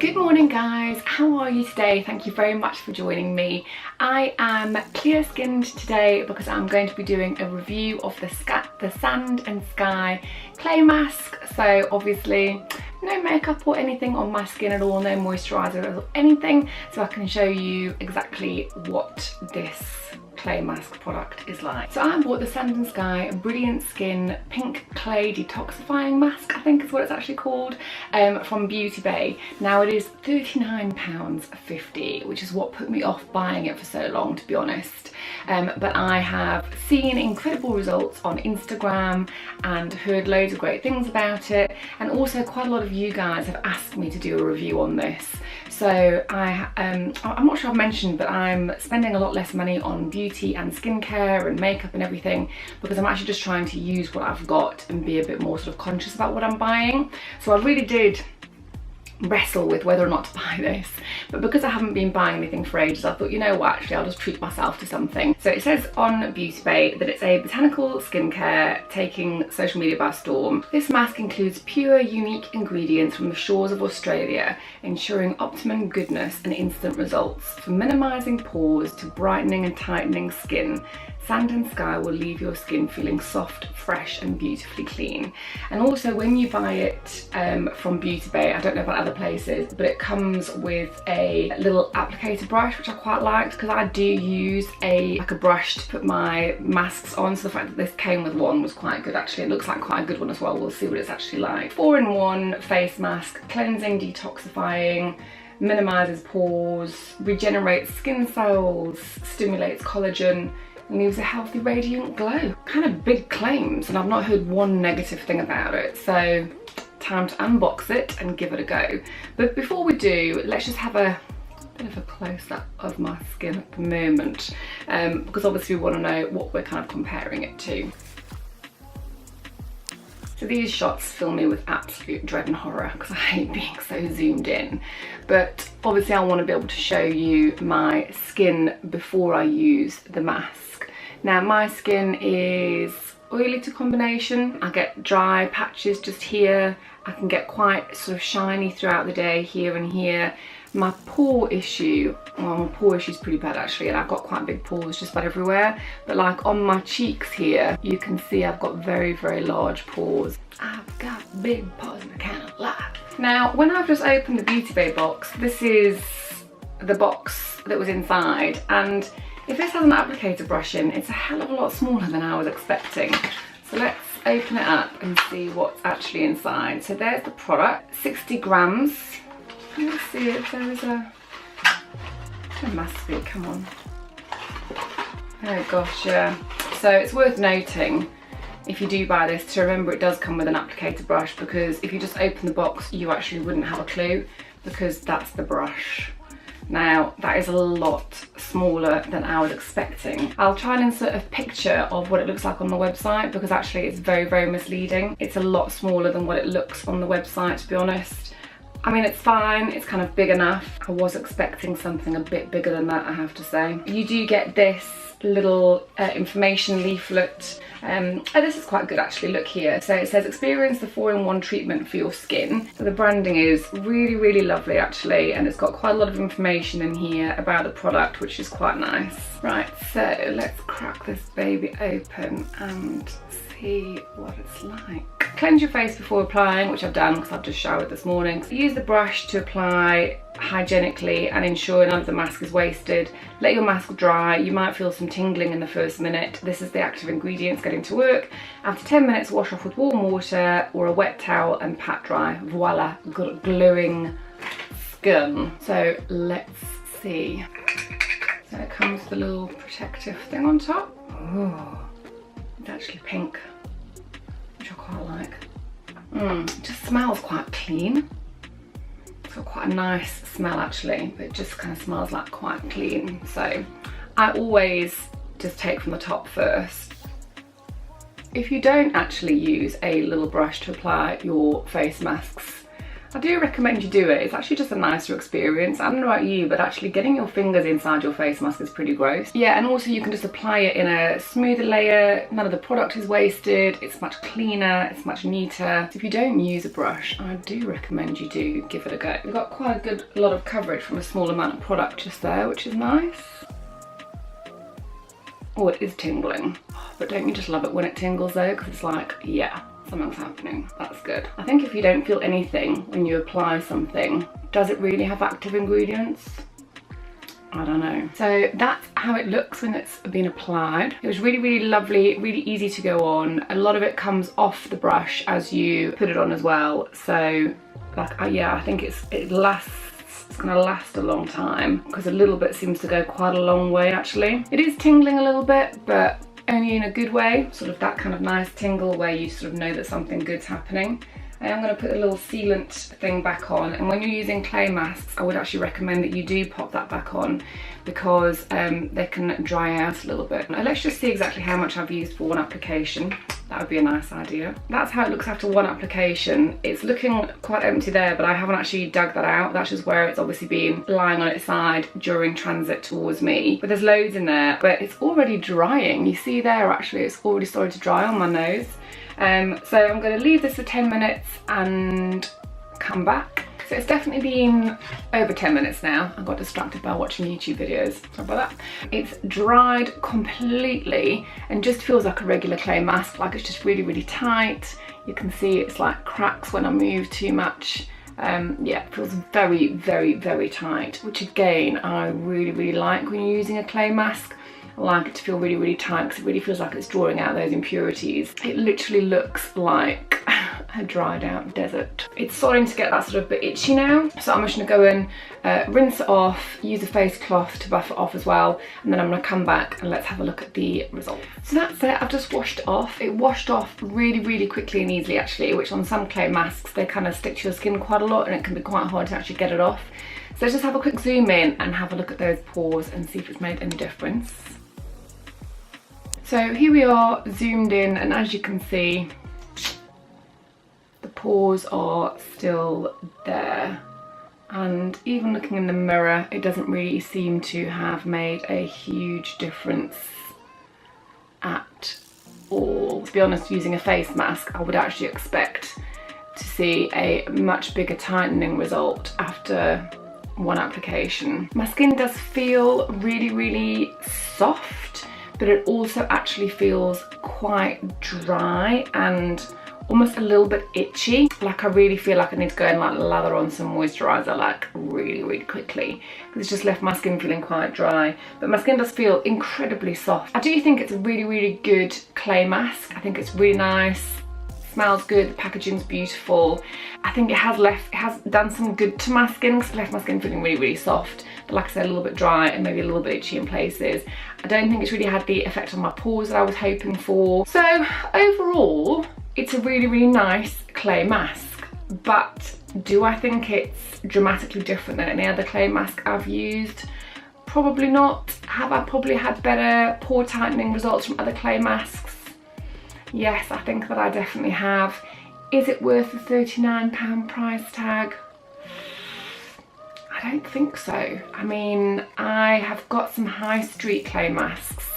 Good morning guys, how are you today? Thank you very much for joining me. I am clear skinned today because I'm going to be doing a review of the Sand and Sky clay mask. So obviously no makeup or anything on my skin at all, no moisturiser or anything, so I can show you exactly what this clay mask product is like. So I bought the Sand and Sky Brilliant Skin Pink Clay Detoxifying Mask, I think is what it's actually called, from Beauty Bay. Now it is £39.50, which is what put me off buying it for so long, to be honest. But I have seen incredible results on Instagram and heard loads of great things about it, and also quite a lot of you guys have asked me to do a review on this. So I'm not sure I've mentioned, but I'm spending a lot less money on beauty and skincare and makeup and everything because I'm actually just trying to use what I've got and be a bit more sort of conscious about what I'm buying. So I really did wrestle with whether or not to buy this, but because I haven't been buying anything for ages, I thought, you know what, actually I'll just treat myself to something. So it says on Beauty Bay that it's a botanical skincare taking social media by storm. This mask includes pure, unique ingredients from the shores of Australia, ensuring optimum goodness and instant results. From minimising pores to brightening and tightening skin, Sand and Sky will leave your skin feeling soft, fresh and beautifully clean. And also when you buy it from Beauty Bay, I don't know about other places, but it comes with a little applicator brush, which I quite liked because I do use like a brush to put my masks on, so the fact that this came with one was quite good actually. It looks like quite a good one as well. We'll see what it's actually like. 4-in-1 face mask, cleansing, detoxifying, minimises pores, regenerates skin cells, stimulates collagen, and leaves a healthy, radiant glow. Kind of big claims, and I've not heard one negative thing about it, so time to unbox it and give it a go. But before we do, let's just have a bit of a close-up of my skin at the moment, because obviously we want to know what we're kind of comparing it to. So these shots fill me with absolute dread and horror because I hate being so zoomed in. But obviously I want to be able to show you my skin before I use the mask. Now my skin is oily to combination. I get dry patches just here. I can get quite sort of shiny throughout the day here and here. My pore issue, well, my pore issue is pretty bad actually, and I've got quite big pores just about everywhere. But like on my cheeks here, you can see I've got very, very large pores. I've got big pores and I cannot lie. Now, when I've just opened the Beauty Bay box, this is the box that was inside, and if this has an applicator brush in, it's a hell of a lot smaller than I was expecting. So let's open it up and see what's actually inside. So there's the product, 60 grams. Let's see if there is there must be, come on. Oh gosh, yeah. So it's worth noting, if you do buy this, to remember it does come with an applicator brush, because if you just open the box, you actually wouldn't have a clue, because that's the brush. Now, that is a lot smaller than I was expecting. I'll try and insert a picture of what it looks like on the website, because actually it's very, very misleading. It's a lot smaller than what it looks on the website, to be honest. I mean, it's fine, it's kind of big enough. I was expecting something a bit bigger than that, I have to say. You do get this little information leaflet. Oh, this is quite good actually, look here. So it says, experience the 4-in-1 treatment for your skin. So the branding is really, really lovely actually, and it's got quite a lot of information in here about the product, which is quite nice. Right, so let's crack this baby open and see what it's like. Cleanse your face before applying, which I've done because I've just showered this morning. So use the brush to apply hygienically and ensure none of the mask is wasted. Let your mask dry. You might feel some tingling in the first minute. This is the active ingredients getting to work. After 10 minutes, wash off with warm water or a wet towel and pat dry. Voila, glowing skin. So let's see. So it comes with a little protective thing on top. Oh, it's actually pink, which I quite like. It just smells quite clean. It's got quite a nice smell actually, but it just kind of smells like quite clean. So I always just take from the top first. If you don't actually use a little brush to apply your face masks, I do recommend you do it. It's actually just a nicer experience. I don't know about you, but actually getting your fingers inside your face mask is pretty gross. Yeah, and also you can just apply it in a smoother layer. None of the product is wasted. It's much cleaner, it's much neater. So if you don't use a brush, I do recommend you do give it a go. We've got quite a lot of coverage from a small amount of product just there, which is nice. Oh, it is tingling. But don't you just love it when it tingles though? Because it's like, yeah, something's happening. That's good. I think if you don't feel anything when you apply something, does it really have active ingredients? I don't know. So that's how it looks when it's been applied. It was really, really lovely, really easy to go on. A lot of it comes off the brush as you put it on as well. So like, yeah, I think it lasts. It's gonna last a long time because a little bit seems to go quite a long way actually. It is tingling a little bit, but only in a good way, sort of that kind of nice tingle where you sort of know that something good's happening. I am going to put a little sealant thing back on, and when you're using clay masks I would actually recommend that you do pop that back on because they can dry out a little bit. Now, let's just see exactly how much I've used for one application. That would be a nice idea. That's how it looks after one application. It's looking quite empty there, but I haven't actually dug that out. That's just where it's obviously been lying on its side during transit towards me. But there's loads in there, but it's already drying. You see there actually it's already started to dry on my nose. So I'm going to leave this for 10 minutes and come back. So it's definitely been over 10 minutes now. I got distracted by watching YouTube videos. Sorry about that. It's dried completely and just feels like a regular clay mask. Like it's just really, really tight. You can see it's like cracks when I move too much. Yeah, it feels very, very, very tight, which again, I really, really like when you're using a clay mask. I like it to feel really, really tight because it really feels like it's drawing out those impurities. It literally looks like a dried out desert. It's starting to get that sort of bit itchy now, so I'm just gonna go in, rinse it off, use a face cloth to buff it off as well, and then I'm gonna come back and let's have a look at the result. So that's it, I've just washed it off. It washed off really, really quickly and easily actually, which on some clay masks, they kind of stick to your skin quite a lot and it can be quite hard to actually get it off. So let's just have a quick zoom in and have a look at those pores and see if it's made any difference. So here we are zoomed in, and as you can see, the pores are still there. And even looking in the mirror, it doesn't really seem to have made a huge difference at all. To be honest, using a face mask, I would actually expect to see a much bigger tightening result after one application. My skin does feel really, really soft, but it also actually feels quite dry and almost a little bit itchy. Like I really feel like I need to go and like lather on some moisturizer like really, really quickly, because it's just left my skin feeling quite dry. But my skin does feel incredibly soft. I do think it's a really, really good clay mask. I think it's really nice. Smells good, the packaging's beautiful. I think it has done some good to my skin because it left my skin feeling really, really soft. But like I said, a little bit dry and maybe a little bit itchy in places. I don't think it's really had the effect on my pores that I was hoping for. So overall, it's a really, really nice clay mask. But do I think it's dramatically different than any other clay mask I've used? Probably not. Have I probably had better pore tightening results from other clay masks? Yes, I think that I definitely have. Is it worth the £39 price tag? I don't think so. I mean, I have got some high street clay masks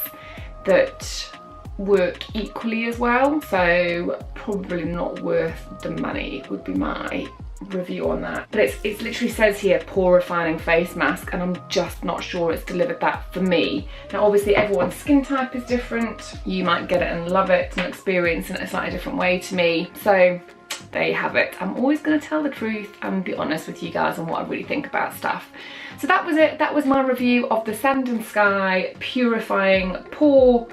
that work equally as well, so probably not worth the money would be my review on that. But it literally says here pore refining face mask, and I'm just not sure it's delivered that for me. Now obviously everyone's skin type is different. You might get it and love it and experience it in a slightly different way to me. So there you have it. I'm always going to tell the truth and be honest with you guys on what I really think about stuff. So that was it. That was my review of the Sand and Sky Purifying Pore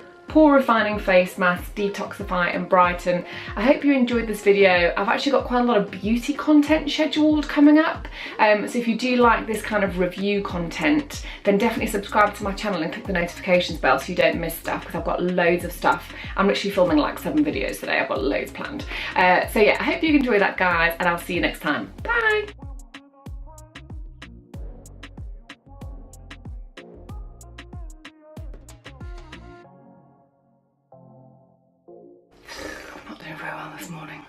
Refining Face Mask Detoxify and Brighten. I hope you enjoyed this video. I've actually got quite a lot of beauty content scheduled coming up, so if you do like this kind of review content, then definitely subscribe to my channel and click the notifications bell so you don't miss stuff, because I've got loads of stuff. I'm literally filming like 7 videos today. I've got loads planned. So yeah, I hope you enjoy that, guys, and I'll see you next time. Bye! Not doing very well this morning.